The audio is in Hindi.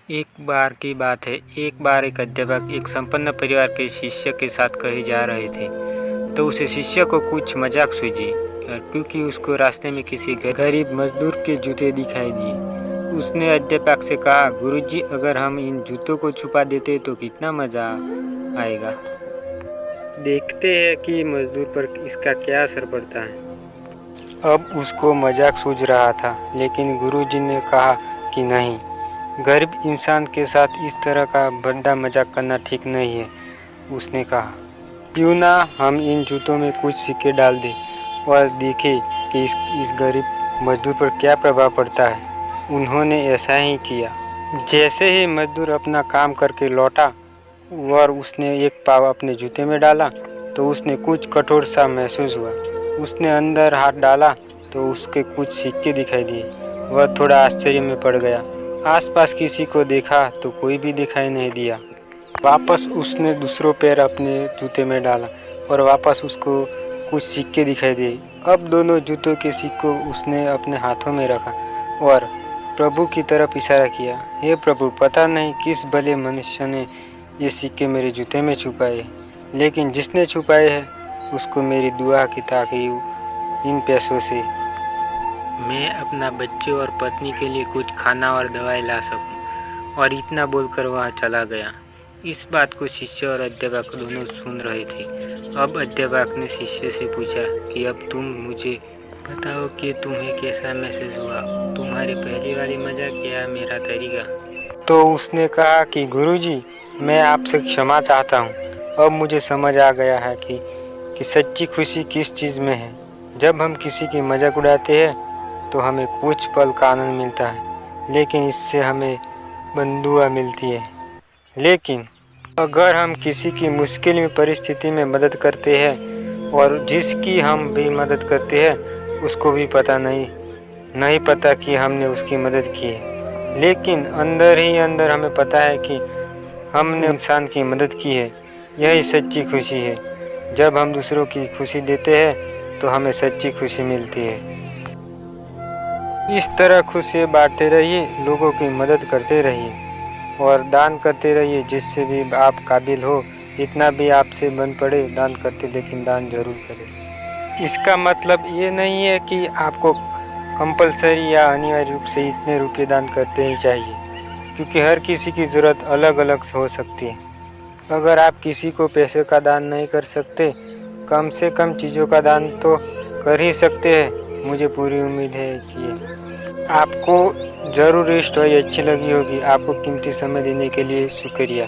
एक बार की बात है। एक बार एक अध्यापक एक संपन्न परिवार के शिष्य के साथ कहीं जा रहे थे, तो उसे शिष्य को कुछ मजाक सूझी, क्योंकि उसको रास्ते में किसी गरीब मजदूर के जूते दिखाई दिए। उसने अध्यापक से कहा, गुरुजी, अगर हम इन जूतों को छुपा देते तो कितना मज़ा आएगा। देखते हैं कि मजदूर पर इसका क्या असर पड़ता है। अब उसको मजाक सूझ रहा था, लेकिन गुरुजी ने कहा कि नहीं, गरीब इंसान के साथ इस तरह का भद्दा मजाक करना ठीक नहीं है। उसने कहा, क्यों ना हम इन जूतों में कुछ सिक्के डाल दें और देखें कि इस गरीब मजदूर पर क्या प्रभाव पड़ता है। उन्होंने ऐसा ही किया। जैसे ही मजदूर अपना काम करके लौटा और उसने एक पाव अपने जूते में डाला, तो उसने कुछ कठोर सा महसूस हुआ। उसने अंदर हाथ डाला तो उसके कुछ सिक्के दिखाई दिए। वह थोड़ा आश्चर्य में पड़ गया। आसपास किसी को देखा तो कोई भी दिखाई नहीं दिया। वापस उसने दूसरों पैर अपने जूते में डाला और वापस उसको कुछ सिक्के दिखाई दिए। अब दोनों जूतों के सिक्कों उसने अपने हाथों में रखा और प्रभु की तरफ इशारा किया। हे प्रभु, पता नहीं किस भले मनुष्य ने ये सिक्के मेरे जूते में छुपाए, लेकिन जिसने छुपाए हैं उसको मेरी दुआ की ताकि इन पैसों से मैं अपना बच्चे और पत्नी के लिए कुछ खाना और दवाई ला सकूं। और इतना बोलकर वह चला गया। इस बात को शिष्य और अध्यापक दोनों सुन रहे थे। अब अध्यापक ने शिष्य से पूछा कि अब तुम मुझे बताओ कि तुम्हें कैसा महसूस हुआ, तुम्हारी पहली वाली मजाक या मेरा तरीका। तो उसने कहा कि गुरुजी, मैं आपसे क्षमा चाहता हूँ। अब मुझे समझ आ गया है कि सच्ची खुशी किस चीज़ में है। जब हम किसी की मजाक उड़ाते हैं तो हमें कुछ पल का आनंद मिलता है, लेकिन इससे हमें बंधुआ मिलती है। लेकिन अगर हम किसी की मुश्किल में परिस्थिति में मदद करते हैं और जिसकी हम भी मदद करते हैं उसको भी नहीं पता कि हमने उसकी मदद की है, लेकिन अंदर ही अंदर हमें पता है कि हमने इंसान की मदद की है। यही सच्ची खुशी है। जब हम दूसरों की खुशी देते हैं तो हमें सच्ची खुशी मिलती है। इस तरह खुशी बांटते रहिए, लोगों की मदद करते रहिए और दान करते रहिए। जिससे भी आप काबिल हो, इतना भी आपसे बन पड़े दान करते, लेकिन दान जरूर करें। इसका मतलब ये नहीं है कि आपको कंपलसरी या अनिवार्य रूप से इतने रुपये दान करते ही चाहिए, क्योंकि हर किसी की ज़रूरत अलग अलग हो सकती है। अगर आप किसी को पैसे का दान नहीं कर सकते, कम से कम चीज़ों का दान तो कर ही सकते हैं। मुझे पूरी उम्मीद है कि आपको ज़रूर ये स्टोरी अच्छी लगी होगी। आपको कीमती समय देने के लिए शुक्रिया।